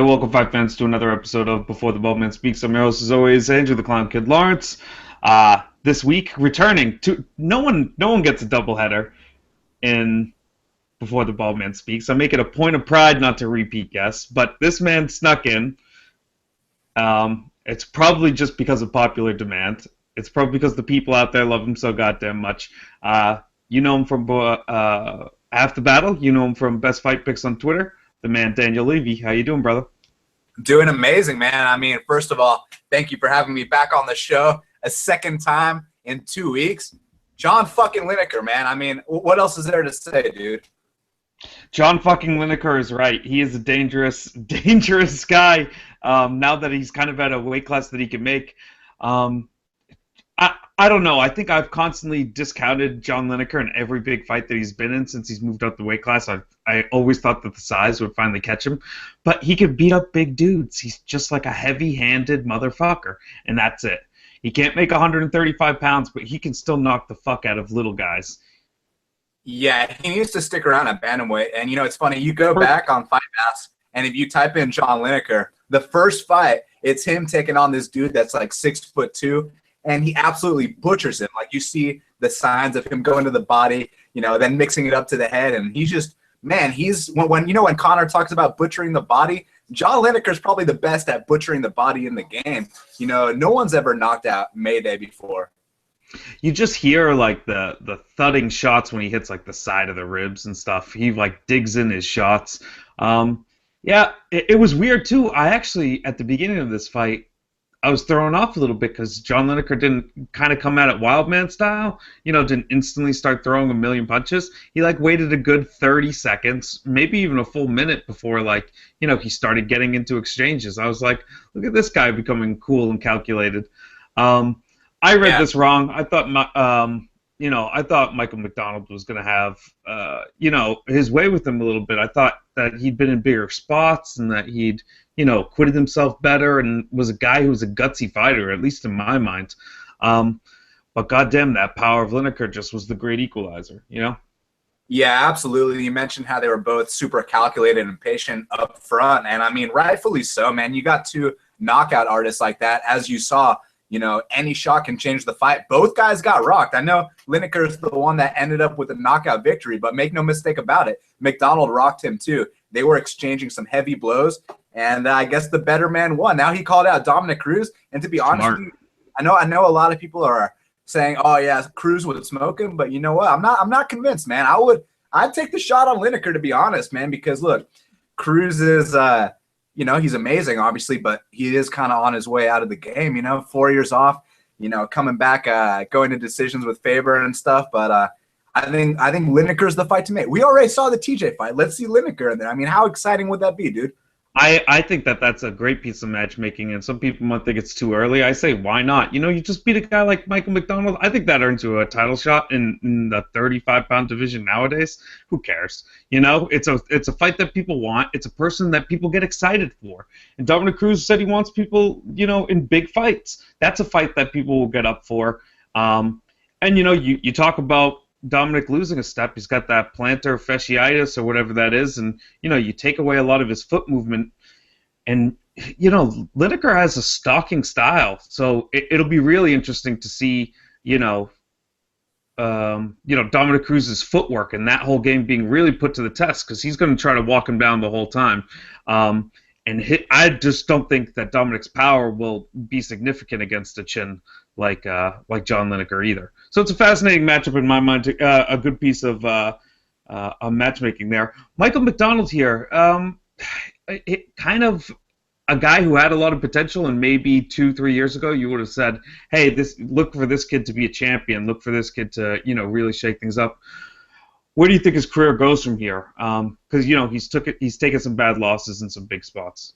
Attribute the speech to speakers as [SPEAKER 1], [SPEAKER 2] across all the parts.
[SPEAKER 1] Welcome, fight fans, to another episode of Before the Bald Man Speaks. I'm your host, as always, Andrew the Clown Kid Lawrence. This week, returning to no one gets a doubleheader in Before the Bald Man Speaks. I make it a point of pride not to repeat guests, but this man snuck in. It's probably just because of popular demand. It's probably because the people out there love him so goddamn much. You know him from Half the Battle. You know him from Best Fight Picks on Twitter. The man Daniel Levi. How you doing, brother?
[SPEAKER 2] Doing amazing, man. I mean, first of all, thank you for having me back on the show a second time in 2 weeks. John fucking Lineker, man. I mean, what else is there to say, dude?
[SPEAKER 1] John fucking Lineker is right. He is a dangerous, dangerous guy. Now that he's kind of at a weight class that he can make. I don't know. I think I've constantly discounted John Lineker in every big fight that he's been in since he's moved up the weight class. I always thought that the size would finally catch him. But he can beat up big dudes. He's just like a heavy-handed motherfucker, and that's it. He can't make 135 pounds, but he can still knock the fuck out of little guys.
[SPEAKER 2] Yeah, he needs to stick around at bantamweight. And, you know, it's funny. You go back on Fight Pass, and if you type in John Lineker, the first fight, it's him taking on this dude that's like 6'2", and he absolutely butchers him. Like, you see the signs of him going to the body, you know, then mixing it up to the head, and he's just, man, he's when Conor talks about butchering the body, John Lineker is probably the best at butchering the body in the game. You know, no one's ever knocked out Mayday before.
[SPEAKER 1] You just hear like the thudding shots when he hits like the side of the ribs and stuff. He like digs in his shots. Yeah, it was weird too. I actually, at the beginning of this fight, I was thrown off a little bit because John Lineker didn't kind of come at it Wildman style, you know, didn't instantly start throwing a million punches. He like waited a good 30 seconds, maybe even a full minute before, like, you know, he started getting into exchanges. I was like, look at this guy becoming cool and calculated. I read this wrong. I thought I thought Michael McDonald was going to have, his way with him a little bit. I thought that he'd been in bigger spots and that he'd, acquitted himself better and was a guy who was a gutsy fighter, at least in my mind. But goddamn, that power of Lineker just was the great equalizer, you know?
[SPEAKER 2] Yeah, absolutely. You mentioned how they were both super calculated and patient up front. And, I mean, rightfully so, man. You got two knockout artists like that, as you saw. You know, any shot can change the fight. Both guys got rocked. I know Lineker is the one that ended up with a knockout victory, but make no mistake about it, McDonald rocked him too. They were exchanging some heavy blows, and I guess the better man won. Now he called out Dominic Cruz, and to be honest with you, I know a lot of people are saying, "Oh yeah, Cruz would smoke him," but you know what? I'm not convinced, man. I'd take the shot on Lineker, to be honest, man, because look, Cruz is he's amazing, obviously, but he is kind of on his way out of the game, 4 years off, coming back, going to decisions with Faber and stuff. But I think Lineker's the fight to make. We already saw the TJ fight. Let's see Lineker in there. I mean, how exciting would that be, dude?
[SPEAKER 1] I think that's a great piece of matchmaking, and some people might think it's too early. I say, why not? You just beat a guy like Michael McDonald. I think that earns you a title shot in the 35-pound division nowadays. Who cares? It's a fight that people want. It's a person that people get excited for. And Dominic Cruz said he wants people, in big fights. That's a fight that people will get up for. And you talk about Dominic losing a step. He's got that plantar fasciitis or whatever that is, and you take away a lot of his foot movement, and Lineker has a stalking style, so it'll be really interesting to see Dominic Cruz's footwork and that whole game being really put to the test, because he's going to try to walk him down the whole time. I just don't think that Dominic's power will be significant against a chin like John Lineker either. So it's a fascinating matchup in my mind. A good piece of matchmaking there. Michael McDonald here, kind of a guy who had a lot of potential, and maybe 2-3 years ago you would have said, "Hey, look for this kid to be a champion. Look for this kid to really shake things up." Where do you think his career goes from here? Because he's taken some bad losses in some big spots.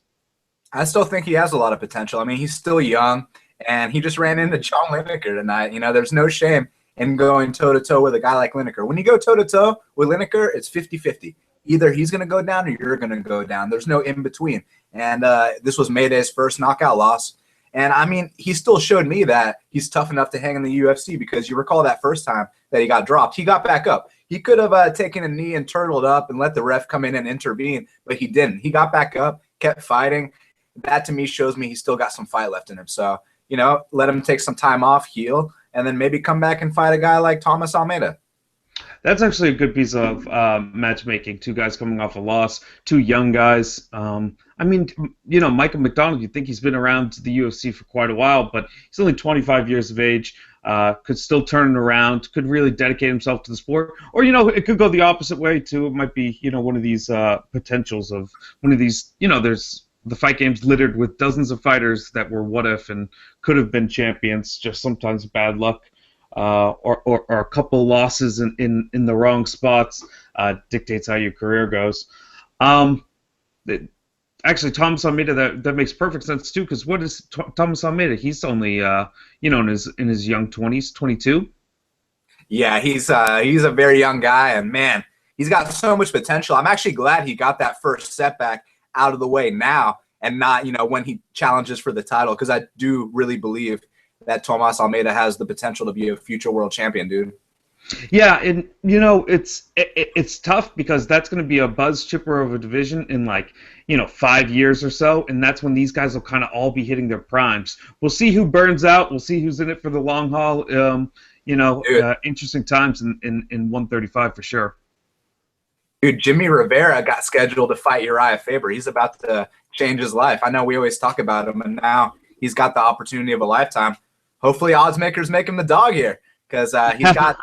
[SPEAKER 2] I still think he has a lot of potential. I mean, he's still young, and he just ran into John Lineker tonight. There's no shame in going toe-to-toe with a guy like Lineker. When you go toe-to-toe with Lineker, it's 50-50. Either he's going to go down or you're going to go down. There's no in-between. And this was Mayday's first knockout loss. And, I mean, he still showed me that he's tough enough to hang in the UFC, because you recall that first time that he got dropped. He got back up. He could have taken a knee and turtled up and let the ref come in and intervene, but he didn't. He got back up. kept fighting. That to me shows me he's still got some fight left in him. So, let him take some time off, heal, and then maybe come back and fight a guy like Thomas Almeida.
[SPEAKER 1] That's actually a good piece of matchmaking. Two guys coming off a loss, two young guys. I mean, Michael McDonald, you'd think he's been around the UFC for quite a while, but he's only 25 years of age, could still turn it around, could really dedicate himself to the sport. Or, it could go the opposite way, too. It might be, one of these potentials of one of these, there's the fight game's littered with dozens of fighters that were what if and could have been champions, just sometimes bad luck. Or a couple losses in the wrong spots dictates how your career goes. Actually, Thomas Almeida, that makes perfect sense too. Because what is Thomas Almeida? He's only in his young 20s, 22.
[SPEAKER 2] Yeah, he's a very young guy, and man, he's got so much potential. I'm actually glad he got that first setback out of the way now, and not when he challenges for the title, because I do really believe that Tomas Almeida has the potential to be a future world champion, dude.
[SPEAKER 1] Yeah, and it's tough because that's going to be a buzz chipper of a division in 5 years or so, and that's when these guys will kind of all be hitting their primes. We'll see who burns out. We'll see who's in it for the long haul. Interesting times in 135 for sure.
[SPEAKER 2] Dude, Jimmy Rivera got scheduled to fight Uriah Faber. He's about to change his life. I know we always talk about him, and now he's got the opportunity of a lifetime. Hopefully odds makers make him the dog here, because he's got,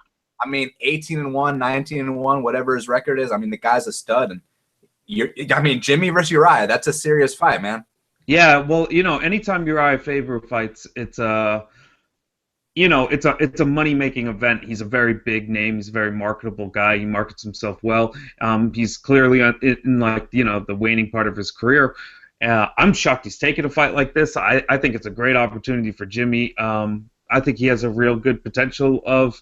[SPEAKER 2] 18-1, 19-1, whatever his record is. The guy's a stud. And Jimmy versus Uriah, that's a serious fight, man.
[SPEAKER 1] Yeah, well, anytime Uriah Faber fights, it's a money-making event. He's a very big name. He's a very marketable guy. He markets himself well. He's clearly in the waning part of his career. I'm shocked he's taken a fight like this. I think it's a great opportunity for Jimmy. I think he has a real good potential of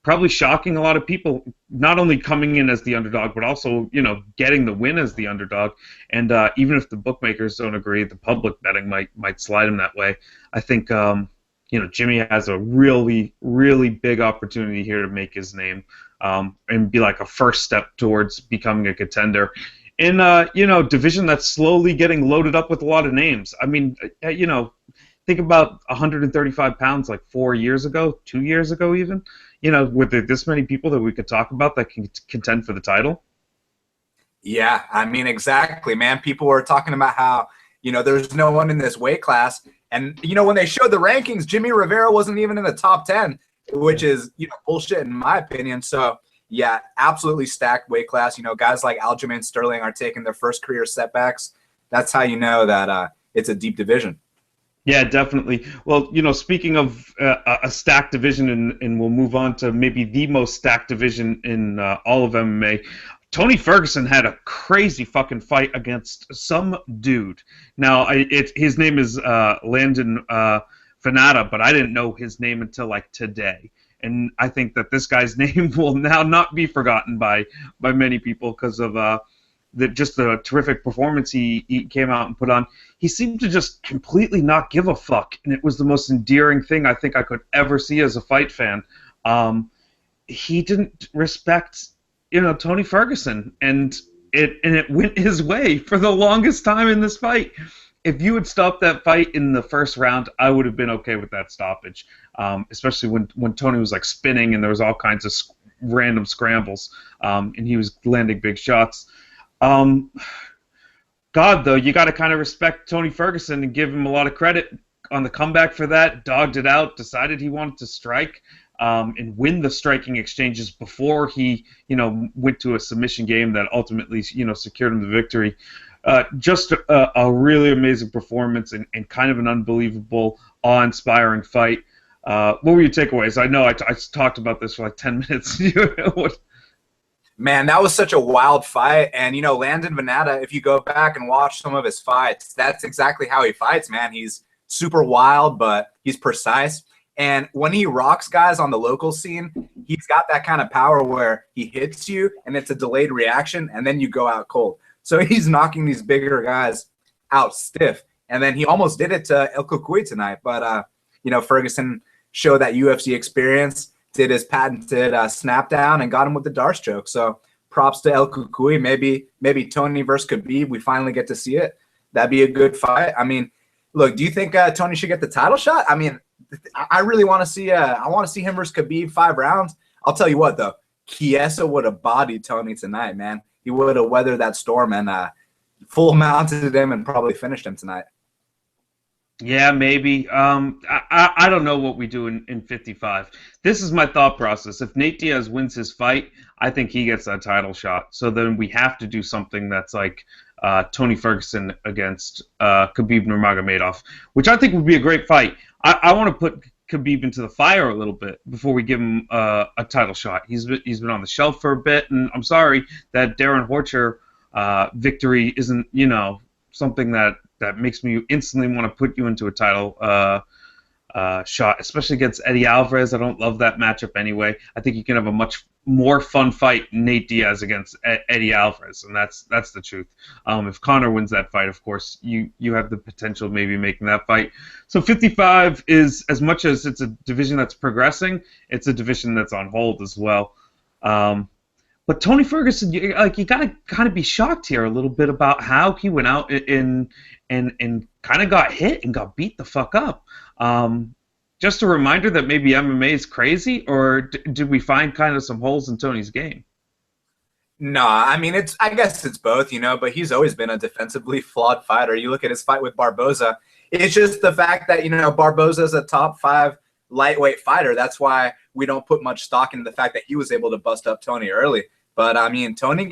[SPEAKER 1] probably shocking a lot of people, not only coming in as the underdog, but also, getting the win as the underdog. And even if the bookmakers don't agree, the public betting might slide him that way. I think, Jimmy has a really, really big opportunity here to make his name and be like a first step towards becoming a contender in division that's slowly getting loaded up with a lot of names. Think about 135 pounds like 4 years ago, 2 years ago even. With this many people that we could talk about that can contend for the title.
[SPEAKER 2] Yeah, exactly, man. People were talking about how, there's no one in this weight class. And, when they showed the rankings, Jimmy Rivera wasn't even in the top 10, which is, bullshit in my opinion. So, yeah, absolutely stacked weight class. Guys like Aljamain Sterling are taking their first career setbacks. That's how you know that it's a deep division.
[SPEAKER 1] Yeah, definitely. Well, speaking of a stacked division, and we'll move on to maybe the most stacked division in all of MMA, Tony Ferguson had a crazy fucking fight against some dude. Now, his name is Landon Fanata, but I didn't know his name until today. And I think that this guy's name will now not be forgotten by many people because of the terrific performance he came out and put on. He seemed to just completely not give a fuck, and it was the most endearing thing I think I could ever see as a fight fan. He didn't respect, Tony Ferguson, and it went his way for the longest time in this fight. If you had stopped that fight in the first round, I would have been okay with that stoppage, especially when Tony was spinning and there was all kinds of random scrambles, and he was landing big shots. God, though, you got to kind of respect Tony Ferguson and give him a lot of credit on the comeback for that. Dogged it out, decided he wanted to strike and win the striking exchanges before he, went to a submission game that ultimately, secured him the victory. Just a really amazing performance and kind of an unbelievable, awe-inspiring fight. What were your takeaways? I know I talked about this for 10 minutes.
[SPEAKER 2] Man, that was such a wild fight. And, Landon Venata, if you go back and watch some of his fights, that's exactly how he fights, man. He's super wild, but he's precise. And when he rocks guys on the local scene, he's got that kind of power where he hits you and it's a delayed reaction, and then you go out cold. So he's knocking these bigger guys out stiff. And then he almost did it to El Cucuy tonight. But, Ferguson showed that UFC experience, did his patented snap down, and got him with the Darce choke. So props to El Cucuy. Maybe Tony versus Khabib. We finally get to see it. That'd be a good fight. I mean, look, do you think Tony should get the title shot? I mean, I really want to see. I want to see him versus Khabib 5 rounds. I'll tell you what, though, Chiesa would have bodied Tony tonight, man. He would have weathered that storm and full mounted him and probably finished him tonight.
[SPEAKER 1] Yeah, maybe. I don't know what we do in 55. This is my thought process. If Nate Diaz wins his fight, I think he gets that title shot. So then we have to do something that's like Tony Ferguson against Khabib Nurmagomedov, which I think would be a great fight. I want to put Khabib into the fire a little bit before we give him a title shot. He's been on the shelf for a bit, and I'm sorry that Darren Horcher victory isn't, something that makes me instantly want to put you into a title shot, especially against Eddie Alvarez. I don't love that matchup anyway. I think you can have a much more fun fight, Nate Diaz against Eddie Alvarez, and that's the truth. If Conor wins that fight, of course, you have the potential of maybe making that fight. So 55 is, as much as it's a division that's progressing, it's a division that's on hold as well. But Tony Ferguson, you gotta kind of be shocked here a little bit about how he went out and kind of got hit and got beat the fuck up. Just a reminder that maybe MMA is crazy, or did we find kind of some holes in Tony's game?
[SPEAKER 2] No, I mean, I guess it's both, but he's always been a defensively flawed fighter. You look at his fight with Barboza, it's just the fact that, Barboza is a top 5 lightweight fighter. That's why we don't put much stock into the fact that he was able to bust up Tony early. But, I mean, Tony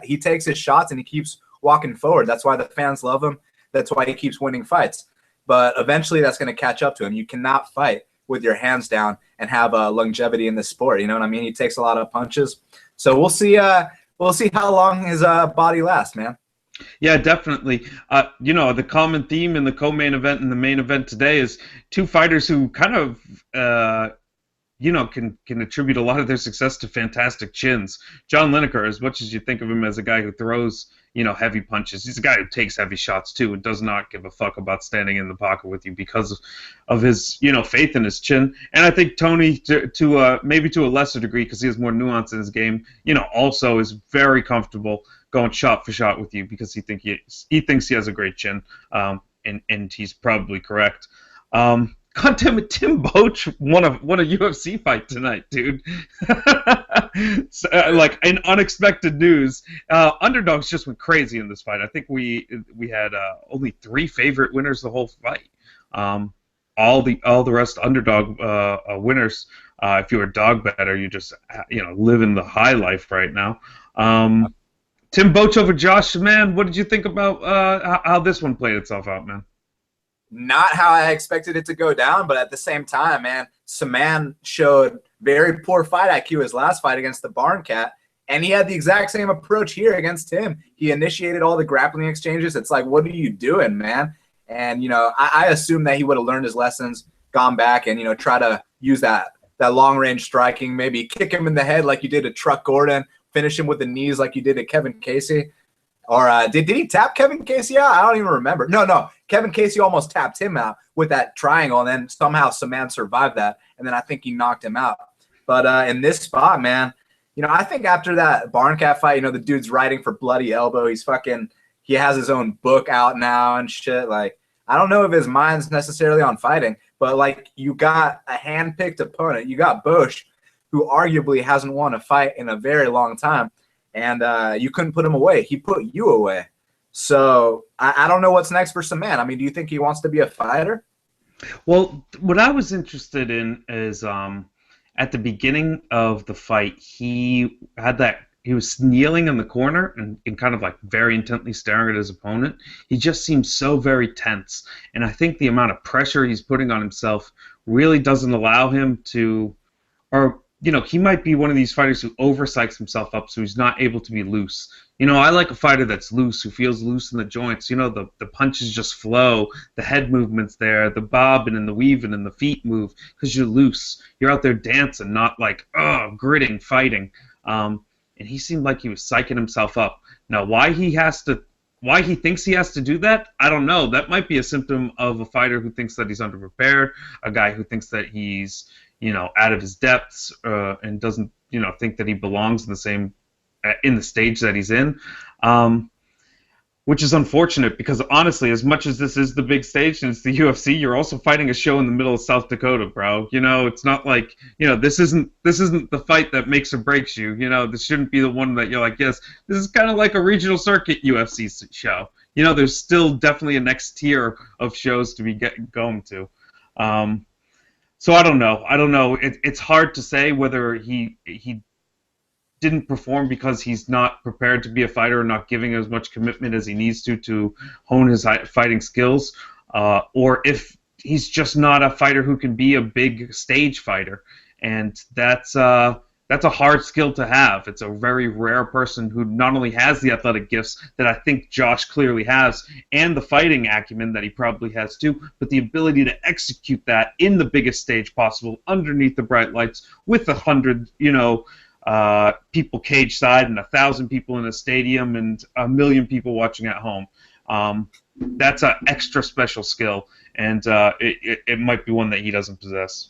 [SPEAKER 2] he takes his shots and he keeps walking forward. That's why the fans love him. That's why he keeps winning fights. But eventually that's going to catch up to him. You cannot fight with your hands down and have longevity in this sport. You know what I mean? He takes a lot of punches. So we'll see how long his body lasts, man.
[SPEAKER 1] Yeah, definitely. The common theme in the co-main event and the main event today is two fighters who kind of, can attribute a lot of their success to fantastic chins. John Lineker, as much as you think of him as a guy who throws, heavy punches, he's a guy who takes heavy shots too and does not give a fuck about standing in the pocket with you because of his, faith in his chin. And I think Tony, to maybe to a lesser degree, because he has more nuance in his game, also is very comfortable going shot for shot with you because he thinks he has a great chin, and he's probably correct. God damn it, Tim Boach won a UFC fight tonight, dude. So, in unexpected news, underdogs just went crazy in this fight. I think we had only 3 favorite winners the whole fight. All the rest underdog winners. If you're a dog better, you just living the high life right now. Tim Boach over Josh, man. What did you think about how this one played itself out, man?
[SPEAKER 2] Not how I expected it to go down, but at the same time, man, Saman showed very poor fight IQ his last fight against the Barn Cat, and he had the exact same approach here against him. He initiated all the grappling exchanges. It's like, what are you doing, man? And, I assume that he would have learned his lessons, gone back and, try to use that long-range striking, maybe kick him in the head like you did to Truck Gordon, finish him with the knees like you did to Kevin Casey. Or did he tap Kevin Casey out? I don't even remember. No. Kevin Casey almost tapped him out with that triangle, and then somehow Saman survived that, and then I think he knocked him out. But in this spot, man, I think after that Barn Cat fight, the dude's writing for Bloody Elbow. He has his own book out now and shit. Like, I don't know if his mind's necessarily on fighting, but, you got a hand-picked opponent. You got Bosch, who arguably hasn't won a fight in a very long time. And you couldn't put him away. He put you away. So I don't know what's next for Saman. I mean, do you think he wants to be a fighter?
[SPEAKER 1] Well, what I was interested in is at the beginning of the fight, he was kneeling in the corner and kind of very intently staring at his opponent. He just seems so very tense. And I think the amount of pressure he's putting on himself really doesn't allow him to, or he might be one of these fighters who overpsychs himself up so he's not able to be loose. I like a fighter that's loose, who feels loose in the joints. The punches just flow, the head movement's there, the bobbing and the weaving and the feet move because you're loose. You're out there dancing, not gritting, fighting. And he seemed like he was psyching himself up. Now, why he thinks he has to do that, I don't know. That might be a symptom of a fighter who thinks that he's underprepared, a guy who thinks that he's out of his depths and doesn't, think that he belongs in the stage that he's in. Which is unfortunate because honestly, as much as this is the big stage and it's the UFC, you're also fighting a show in the middle of South Dakota, bro. You know, it's not like, you know, this isn't the fight that makes or breaks you. You know, this shouldn't be the one that you're like, yes, this is kind of like a regional circuit UFC show. You know, there's still definitely a next tier of shows to be going to. So I don't know. I don't know. It's hard to say whether he didn't perform because he's not prepared to be a fighter and not giving as much commitment as he needs to hone his fighting skills, or if he's just not a fighter who can be a big stage fighter. And that's a hard skill to have. It's a very rare person who not only has the athletic gifts that I think Josh clearly has, and the fighting acumen that he probably has too, but the ability to execute that in the biggest stage possible, underneath the bright lights, with 100, people cage side and 1,000 people in a stadium and 1 million people watching at home. That's an extra special skill, and it might be one that he doesn't possess.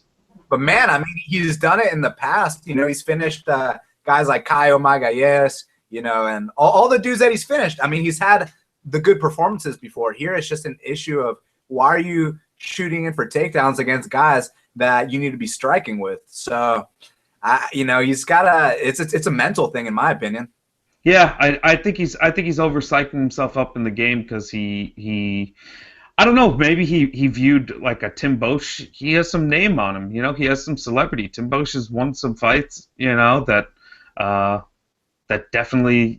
[SPEAKER 2] But man, I mean, he's done it in the past. You know, he's finished guys like Caio Magalhães, and all the dudes that he's finished. I mean, he's had the good performances before. Here it's just an issue of why are you shooting in for takedowns against guys that you need to be striking with? So he's got it's a mental thing in my opinion.
[SPEAKER 1] Yeah, I think he's overcycling himself up in the game because he I don't know, maybe he viewed like a Tim Bosch. He has some name on him, he has some celebrity. Tim Bosch has won some fights, that definitely,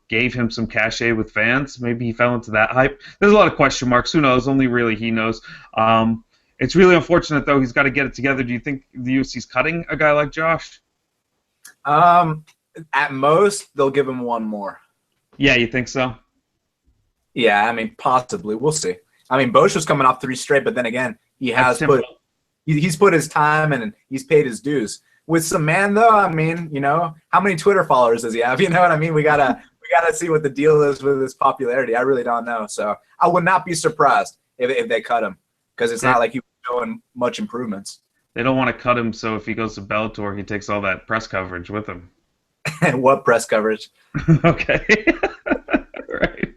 [SPEAKER 1] gave him some cachet with fans. Maybe he fell into that hype. There's a lot of question marks. Who knows? Only really he knows. It's really unfortunate, though. He's got to get it together. Do you think the UFC's cutting a guy like Josh?
[SPEAKER 2] At most, they'll give him one more.
[SPEAKER 1] Yeah, you think so?
[SPEAKER 2] Yeah, I mean, possibly. We'll see. I mean, Bosch was coming off 3 straight, but then again, he's put his time and he's paid his dues. With some man, though, I mean, how many Twitter followers does he have? You know what I mean? We gotta see what the deal is with his popularity. I really don't know. So I would not be surprised if they cut him because it's not like he was showing much improvements.
[SPEAKER 1] They don't want to cut him, so if he goes to Bellator, he takes all that press coverage with him.
[SPEAKER 2] What press coverage?
[SPEAKER 1] Okay. Right.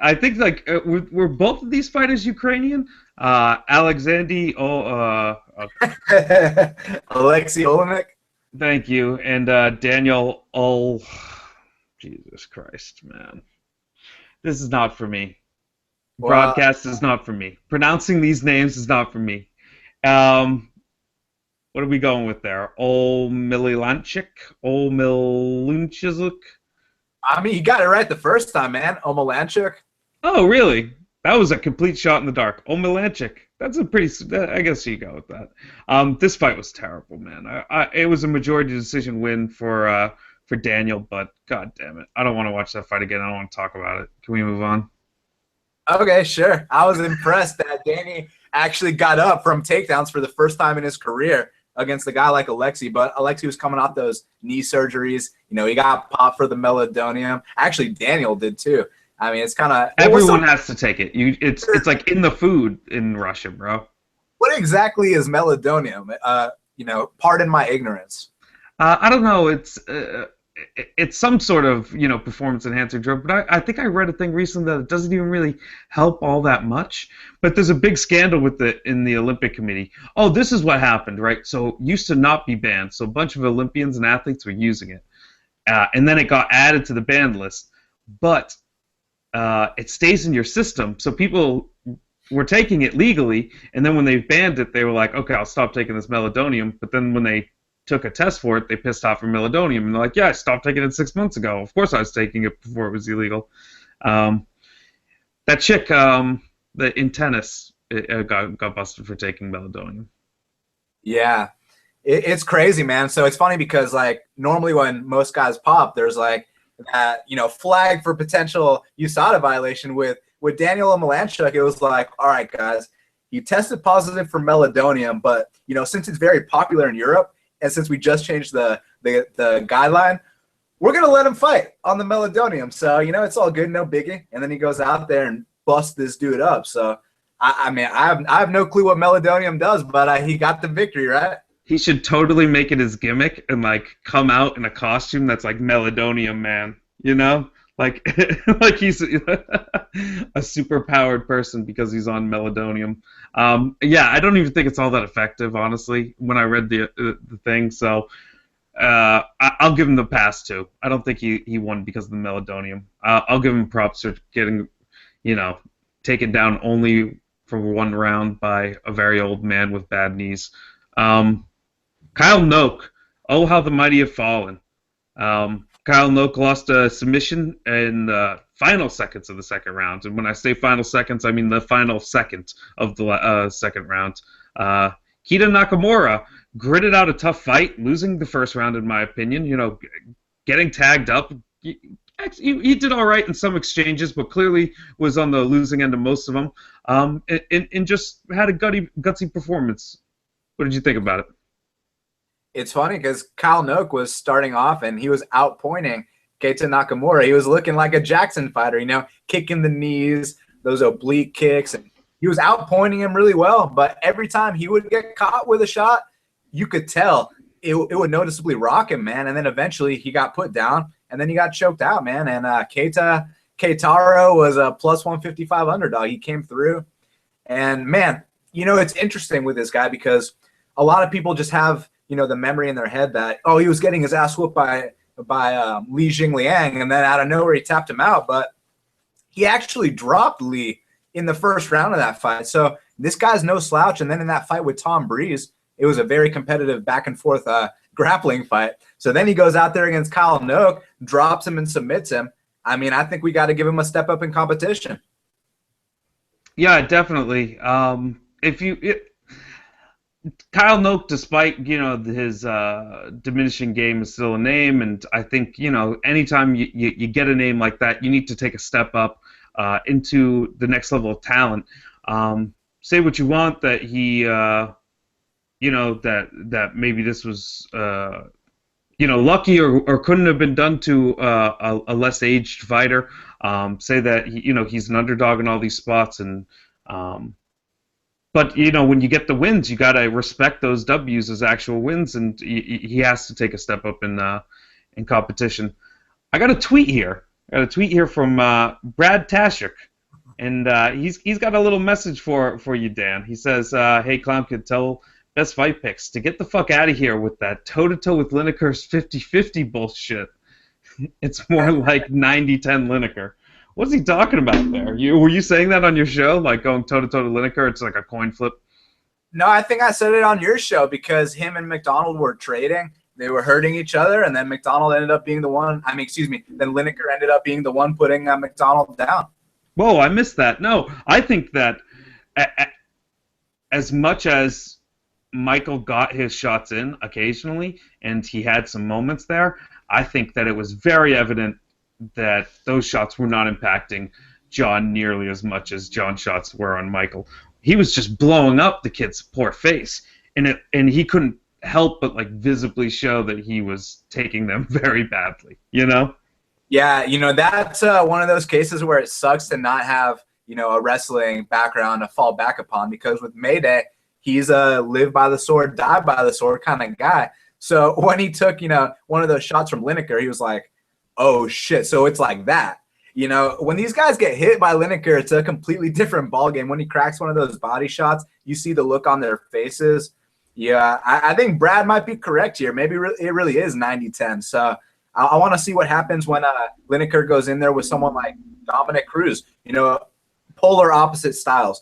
[SPEAKER 1] I think were both of these fighters Ukrainian? Alexander
[SPEAKER 2] Alexei Olenek.
[SPEAKER 1] Thank you, and Daniel Jesus Christ, man, this is not for me. Broadcast is not for me. Pronouncing these names is not for me. What are we going with there? Omililanchik? Omilunchizuk?
[SPEAKER 2] I mean, you got it right the first time, man. Omilanchuk.
[SPEAKER 1] Oh, really? That was a complete shot in the dark. Omilanchik. That's a pretty... I guess you go with that. This fight was terrible, man. It was a majority decision win for Daniel, but god damn it. I don't want to watch that fight again. I don't want to talk about it. Can we move on?
[SPEAKER 2] Okay, sure. I was impressed that Danny actually got up from takedowns for the first time in his career against a guy like Alexei, but Alexei was coming off those knee surgeries. He got popped for the meldonium. Actually, Daniel did too. I mean, it's kind of...
[SPEAKER 1] Everyone has to take it. It's like in the food in Russia, bro.
[SPEAKER 2] What exactly is meldonium? Pardon my ignorance.
[SPEAKER 1] I don't know. It's some sort of performance enhancing drug, but I think I read a thing recently that it doesn't even really help all that much. But there's a big scandal with it in the Olympic Committee. Oh, this is what happened, right? So it used to not be banned, so a bunch of Olympians and athletes were using it, and then it got added to the banned list. But it stays in your system, so people were taking it legally, and then when they banned it, they were like, okay, I'll stop taking this meldonium. But then when they took a test for it, they pissed off for meldonium, and they're like, yeah, I stopped taking it 6 months ago. Of course I was taking it before it was illegal. That chick in tennis got busted for taking meldonium.
[SPEAKER 2] Yeah, it's crazy, man. So it's funny because normally when most guys pop, there's that flag for potential USADA violation. With Daniel Omilanchuk, it was like, all right, guys, he tested positive for meldonium, but since it's very popular in Europe, and since we just changed the guideline, we're going to let him fight on the meldonium. So, it's all good, no biggie. And then he goes out there and busts this dude up. So, I mean, I have no clue what meldonium does, but he got the victory, right?
[SPEAKER 1] He should totally make it his gimmick and come out in a costume that's like Meldonium Man, like like he's a super powered person because he's on meladonium. Yeah, I don't even think it's all that effective, honestly. When I read the thing, so I'll give him the pass too. I don't think he won because of the meladonium. I'll give him props for getting, taken down only for one round by a very old man with bad knees. Kyle Noak, oh how the mighty have fallen. Kyle Noak lost a submission in the final seconds of the second round, and when I say final seconds, I mean the final second of the second round. Kita Nakamura gritted out a tough fight, losing the first round in my opinion. Getting tagged up. He did all right in some exchanges, but clearly was on the losing end of most of them. And just had a gutsy performance. What did you think about it?
[SPEAKER 2] It's funny because Kyle Noak was starting off and he was outpointing Keita Nakamura. He was looking like a Jackson fighter, kicking the knees, those oblique kicks, and he was outpointing him really well. But every time he would get caught with a shot, you could tell it would noticeably rock him, man. And then eventually he got put down, and then he got choked out, man. And Keitaro was a plus 155 underdog. He came through. And, man, it's interesting with this guy because a lot of people just have, the memory in their head that, oh, he was getting his ass whooped by Li Jingliang, and then out of nowhere he tapped him out. But he actually dropped Li in the first round of that fight. So this guy's no slouch. And then in that fight with Tom Breeze, it was a very competitive back-and-forth grappling fight. So then he goes out there against Kyle Noak, drops him and submits him. I mean, I think we got to give him a step up in competition.
[SPEAKER 1] Yeah, definitely. Kyle Noak, despite his diminishing game, is still a name, and I think anytime you get a name like that, you need to take a step up into the next level of talent. Say what you want that he, that maybe this was lucky or couldn't have been done to a less aged fighter. Say that he's an underdog in all these spots, and but when you get the wins, you gotta respect those W's as actual wins, and he has to take a step up in competition. I got a tweet here. From Brad Tashik, and he's got a little message for you, Dan. He says, "Hey, Clown Kid, tell Best Fight Picks to get the fuck out of here with that toe-to-toe with Lineker's 50-50 bullshit. It's more like 90-10 Lineker." What's he talking about there? Were you saying that on your show, like going toe-to-toe to Lineker? It's like a coin flip.
[SPEAKER 2] No, I think I said it on your show because him and McDonald were trading. They were hurting each other, and then McDonald ended up being the one. Then Lineker ended up being the one putting McDonald down.
[SPEAKER 1] Whoa, I missed that. No, I think that as much as Michael got his shots in occasionally, and he had some moments there, I think that it was very evident that those shots were not impacting John nearly as much as John's shots were on Michael. He was just blowing up the kid's poor face, and he couldn't help but visibly show that he was taking them very badly.
[SPEAKER 2] Yeah, that's one of those cases where it sucks to not have a wrestling background to fall back upon, because with Mayday, he's a live by the sword, die by the sword kind of guy. So when he took one of those shots from Lineker, he was like, oh shit, so it's like that. When these guys get hit by Lineker, it's a completely different ballgame. When he cracks one of those body shots, you see the look on their faces. Yeah, I think Brad might be correct here. Maybe it really is 90-10. So I want to see what happens when Lineker goes in there with someone like Dominic Cruz, polar opposite styles.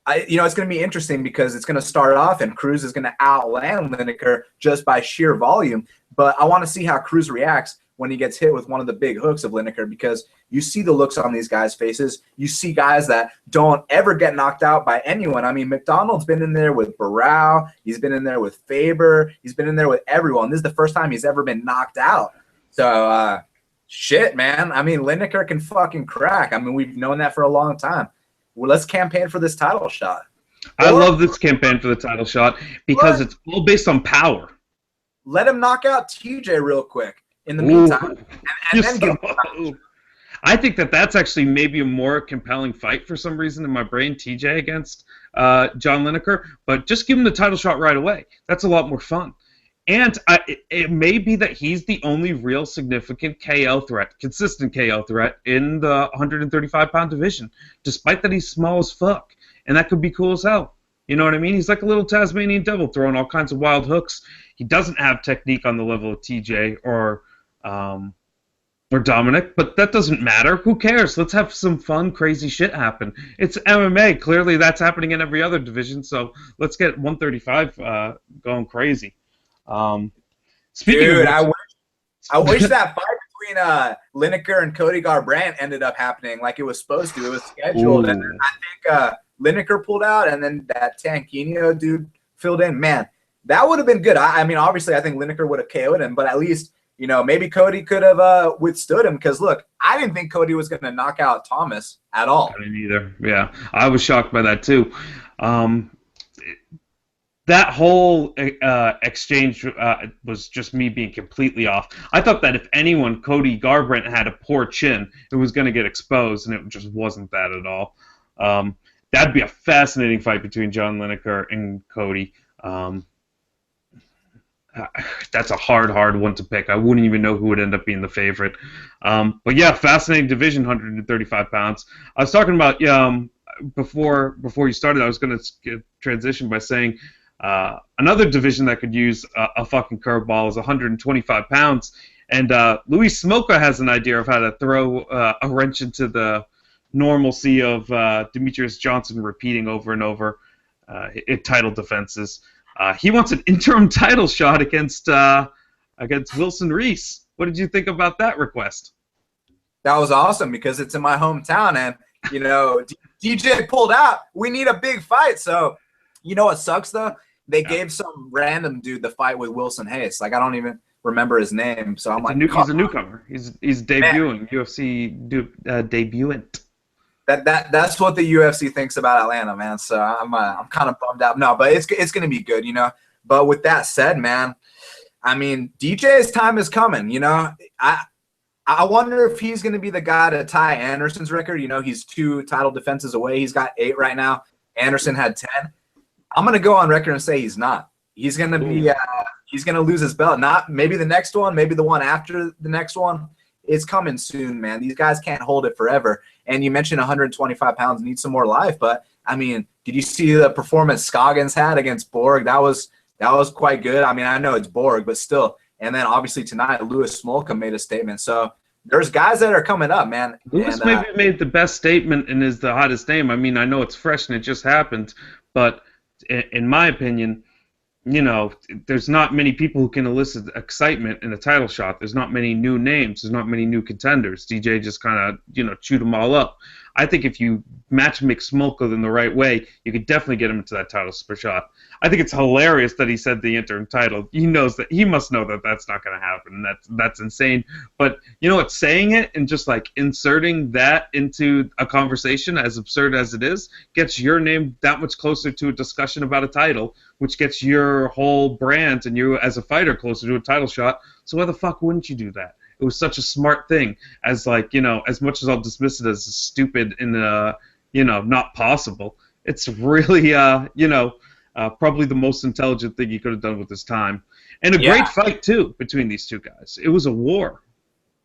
[SPEAKER 2] It's going to be interesting because it's going to start off and Cruz is going to outland Lineker just by sheer volume. But I want to see how Cruz reacts when he gets hit with one of the big hooks of Lineker, because you see the looks on these guys' faces. You see guys that don't ever get knocked out by anyone. I mean, McDonald's been in there with Barao. He's been in there with Faber. He's been in there with everyone. This is the first time he's ever been knocked out. So, shit, man. I mean, Lineker can fucking crack. I mean, we've known that for a long time. Well, let's campaign for this title shot.
[SPEAKER 1] I love this campaign for the title shot because it's all based on power.
[SPEAKER 2] Let him knock out TJ real quick in the meantime. And then give him
[SPEAKER 1] I think that's actually maybe a more compelling fight for some reason in my brain, TJ against John Lineker. But just give him the title shot right away. That's a lot more fun. And it may be that he's the only real significant KO threat, consistent KO threat in the 135-pound division, despite that he's small as fuck. And that could be cool as hell. You know what I mean? He's like a little Tasmanian devil throwing all kinds of wild hooks. He doesn't have technique on the level of TJ or Dominic, but that doesn't matter. Who cares? Let's have some fun, crazy shit happen. It's MMA. Clearly, that's happening in every other division. So let's get 135 going crazy. Speaking
[SPEAKER 2] Dude,
[SPEAKER 1] of which,
[SPEAKER 2] I wish that fight between Lineker and Cody Garbrandt ended up happening like it was supposed to. It was scheduled, and then I think Lineker pulled out, and then that Tanquinho dude filled in. Man, that would have been good. I mean, obviously, I think Lineker would have KO'd him, but at least, you know, maybe Cody could have withstood him. Because look, I didn't think Cody was going to knock out Thomas at all.
[SPEAKER 1] I didn't either. Yeah, I was shocked by that too. That whole exchange was just me being completely off. I thought that if anyone, Cody Garbrandt had a poor chin, it was going to get exposed, and it just wasn't that at all. That'd be a fascinating fight between John Lineker and Cody. That's a hard one to pick. I wouldn't even know who would end up being the favorite. But yeah, fascinating division, 135 pounds. I was talking about before you started. I was going to transition by saying another division that could use a fucking curveball is 125 pounds. And Luis Smolka has an idea of how to throw a wrench into the normalcy of Demetrius Johnson repeating over and over title defenses. He wants an interim title shot against Wilson Reese. What did you think about that request?
[SPEAKER 2] That was awesome because it's in my hometown, and you know DJ pulled out. We need a big fight, so you know what sucks though? They gave some random dude the fight with Wilson Hayes. Like I don't even remember his name, so I'm
[SPEAKER 1] he's a newcomer. He's debuting. Man. UFC debutant.
[SPEAKER 2] That's what the UFC thinks about Atlanta, man. So I'm kind of bummed out. No, but it's gonna be good, you know. But with that said, man, I mean DJ's time is coming. You know, I wonder if he's gonna be the guy to tie Anderson's record. You know, he's 2 title defenses away. He's got 8 right now. Anderson had 10. I'm gonna go on record and say he's not. He's gonna be. He's gonna lose his belt. Not maybe the next one. Maybe the one after the next one. It's coming soon, man. These guys can't hold it forever. And you mentioned 125 pounds needs some more life, but I mean, did you see the performance Scoggins had against Borg? That was quite good. I mean, I know it's Borg, but still. And then obviously tonight, Louis Smolka made a statement. So there's guys that are coming up, man.
[SPEAKER 1] Louis maybe made the best statement and is the hottest name. I mean, I know it's fresh and it just happened, but in my opinion, you know, there's not many people who can elicit excitement in a title shot. There's not many new names. There's not many new contenders. DJ just kind of, you know, chewed them all up. I think if you match mix Smolka in the right way, you could definitely get him into that title shot. I think it's hilarious that he said the interim title. He knows that he must know that that's not going to happen. That's insane. But you know what? Saying it and just like inserting that into a conversation, as absurd as it is, gets your name that much closer to a discussion about a title, which gets your whole brand and you as a fighter closer to a title shot. So why the fuck wouldn't you do that? It was such a smart thing. As like, you know, as much as I'll dismiss it as stupid and you know, not possible, it's really you know, probably the most intelligent thing he could have done with his time. And a great fight too between these two guys. It was a war.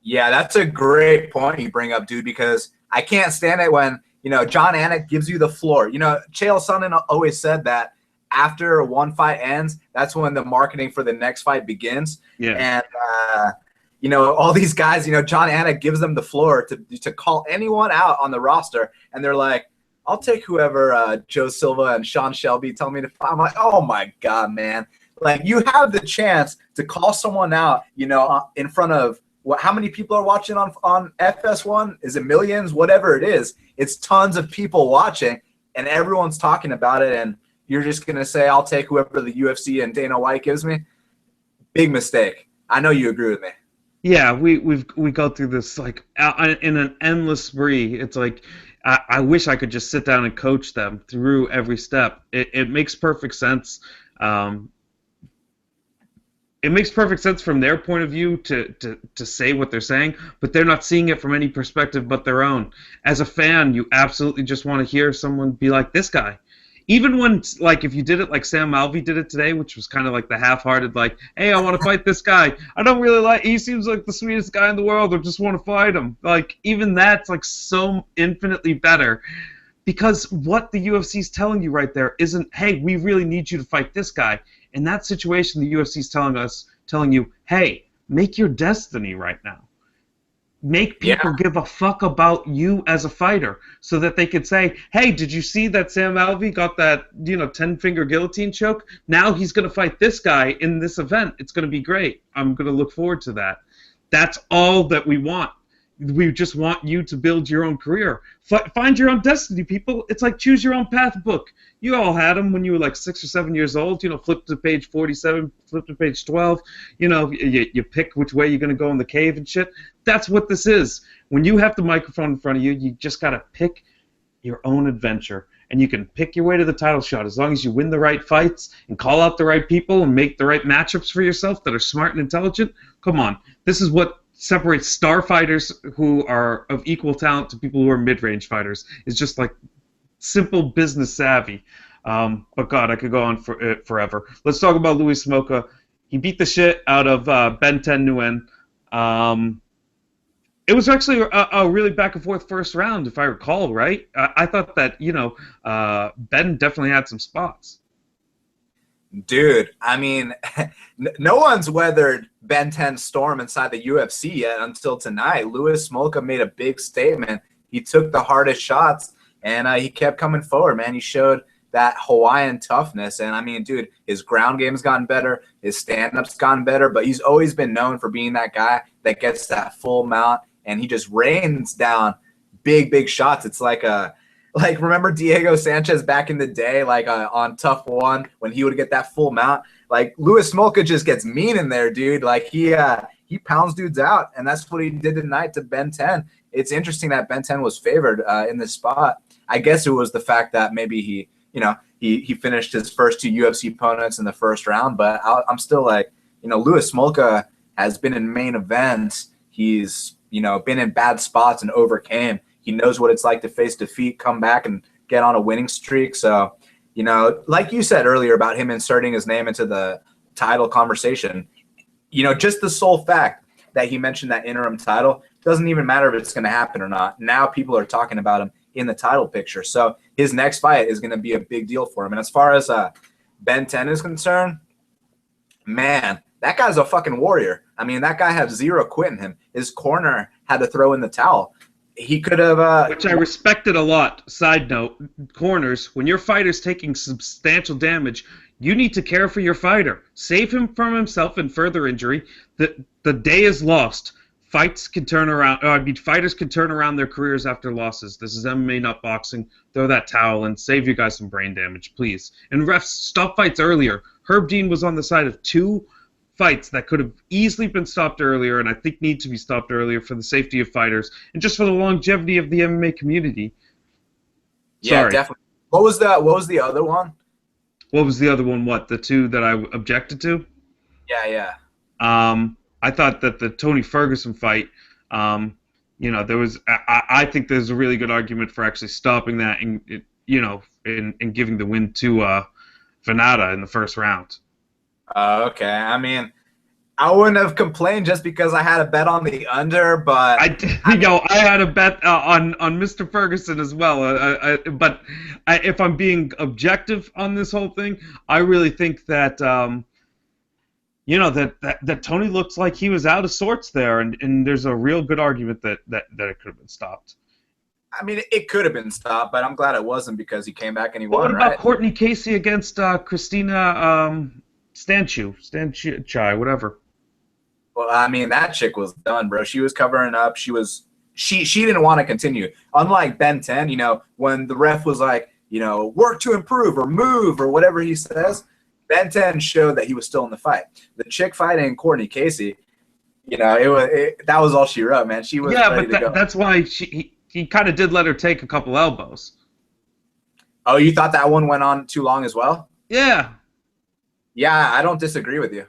[SPEAKER 2] Yeah, that's a great point you bring up, dude, because I can't stand it when, you know, John Anik gives you the floor. You know, Chael Sonnen always said that after one fight ends, that's when the marketing for the next fight begins. Yeah. And you know, all these guys, you know, John Anik gives them the floor to call anyone out on the roster, and they're like, I'll take whoever Joe Silva and Sean Shelby tell me to fight. I'm like, oh my God, man. Like, you have the chance to call someone out, you know, in front of how many people are watching on FS1? Is it millions? Whatever it is, it's tons of people watching, and everyone's talking about it, and you're just going to say, I'll take whoever the UFC and Dana White gives me? Big mistake. I know you agree with me.
[SPEAKER 1] Yeah, we go through this like in an endless spree. It's like I wish I could just sit down and coach them through every step. It makes perfect sense. It makes perfect sense from their point of view to say what they're saying, but they're not seeing it from any perspective but their own. As a fan, you absolutely just want to hear someone be like this guy. even when, like, if you did it like Sam Alvey did it today, which was kind of like the half-hearted, like, hey, I want to fight this guy. I don't really like. He seems like the sweetest guy in the world. I just want to fight him. Like, even that's like so infinitely better. Because what the UFC is telling you right there isn't, hey, we really need you to fight this guy. In that situation, the UFC is telling you, hey, make your destiny right now. Make people give a fuck about you as a fighter, so that they could say, hey, did you see that Sam Alvey got that 10-finger guillotine choke? Now he's going to fight this guy in this event. It's going to be great. I'm going to look forward to that. That's all that we want. We just want you to build your own career. Find your own destiny, people. It's like choose your own path book. You all had them when you were like 6 or 7 years old. Flip to page 47, flip to page 12. You pick which way you're going to go in the cave and shit. That's what this is. When you have the microphone in front of you, you just got to pick your own adventure. And you can pick your way to the title shot as long as you win the right fights and call out the right people and make the right matchups for yourself that are smart and intelligent. Come on. This is what separates star fighters who are of equal talent to people who are mid-range fighters. It's just like simple business savvy. But God, I could go on forever. Let's talk about Louis Smolka. He beat the shit out of Ben 10 Nguyen. It was actually a really back and forth first round, if I recall, right? I thought that Ben definitely had some spots.
[SPEAKER 2] Dude, I mean, no one's weathered Ben 10's storm inside the UFC yet until tonight. Louis Smolka made a big statement. He took the hardest shots, and he kept coming forward, man. He showed that Hawaiian toughness. And, I mean, dude, his ground game's gotten better. His stand-up's gotten better. But he's always been known for being that guy that gets that full mount, and he just rains down big shots. It's like remember Diego Sanchez back in the day, on Tough One when he would get that full mount? Like Louis Smolka just gets mean in there, dude. Like he pounds dudes out, and that's what he did tonight to Ben 10. It's interesting that Ben 10 was favored in this spot. I guess it was the fact that maybe he finished his first two UFC opponents in the first round, but I'm still like, Louis Smolka has been in main events. He's been in bad spots and overcame. He knows what it's like to face defeat, come back, and get on a winning streak. So, like you said earlier about him inserting his name into the title conversation, just the sole fact that he mentioned that interim title doesn't even matter if it's going to happen or not. Now people are talking about him in the title picture. So his next fight is going to be a big deal for him. And as far as Ben 10 is concerned, man, that guy's a fucking warrior. I mean, that guy has zero quit in him. His corner had to throw in the towel. He could have...
[SPEAKER 1] Which I respected a lot. Side note, corners, when your fighter's taking substantial damage, you need to care for your fighter. Save him from himself and further injury. The day is lost. Fighters can turn around their careers after losses. This is MMA, not boxing. Throw that towel and save you guys some brain damage, please. And refs, stop fights earlier. Herb Dean was on the side of two fights that could have easily been stopped earlier, and I think need to be stopped earlier for the safety of fighters and just for the longevity of the MMA community.
[SPEAKER 2] Yeah,
[SPEAKER 1] Sorry.
[SPEAKER 2] Definitely. What was the other one?
[SPEAKER 1] What was the other one? What, the two that I objected to?
[SPEAKER 2] Yeah.
[SPEAKER 1] I thought that the Tony Ferguson fight, there was. I think there's a really good argument for actually stopping that and giving the win to Venata in the first round.
[SPEAKER 2] Okay. I mean, I wouldn't have complained just because I had a bet on the under, but
[SPEAKER 1] I had a bet on Mr. Ferguson as well. But if I'm being objective on this whole thing, I really think that that Tony looks like he was out of sorts there, and there's a real good argument that it could have been stopped.
[SPEAKER 2] I mean, it could have been stopped, but I'm glad it wasn't because he came back and he won.
[SPEAKER 1] What about Courtney Casey against Christina Stanchai, whatever?
[SPEAKER 2] Well, I mean, that chick was done, bro. She was covering up. She didn't want to continue. Unlike Ben 10, when the ref was like, work to improve or move or whatever he says, Ben 10 showed that he was still in the fight. The chick fighting Courtney Casey, that was all she wrote, man. She was ready to go.
[SPEAKER 1] That's why he kind of did let her take a couple elbows.
[SPEAKER 2] Oh, you thought that one went on too long as well?
[SPEAKER 1] Yeah.
[SPEAKER 2] Yeah, I don't disagree with you.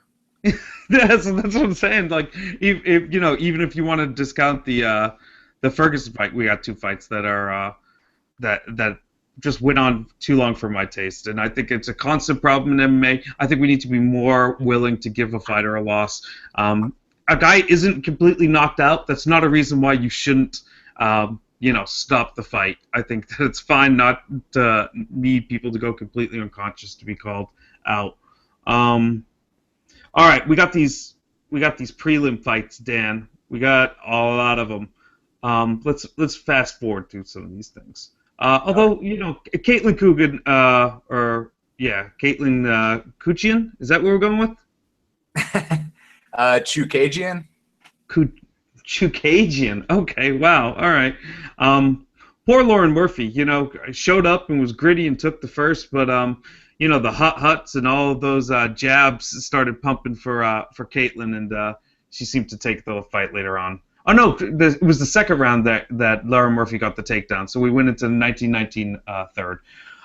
[SPEAKER 1] that's what I'm saying. Like, even if you want to discount the Ferguson fight, we got two fights that are that just went on too long for my taste, and I think it's a constant problem in MMA. I think we need to be more willing to give a fighter a loss. A guy isn't completely knocked out. That's not a reason why you shouldn't, stop the fight. I think that it's fine not to need people to go completely unconscious to be called out. All right, we got these prelim fights, Dan. We got a lot of them. Let's fast forward through some of these things. Although Caitlin Coogan, Caitlin Kuchian, is that what we're going with?
[SPEAKER 2] Chukagian.
[SPEAKER 1] Chukagian. Okay, wow. All right. Poor Lauren Murphy. Showed up and was gritty and took the first, but the hot huts and all of those jabs started pumping for Caitlin, and she seemed to take the fight later on. Oh no, it was the second round that Lauren Murphy got the takedown, so we went into the 1919 third.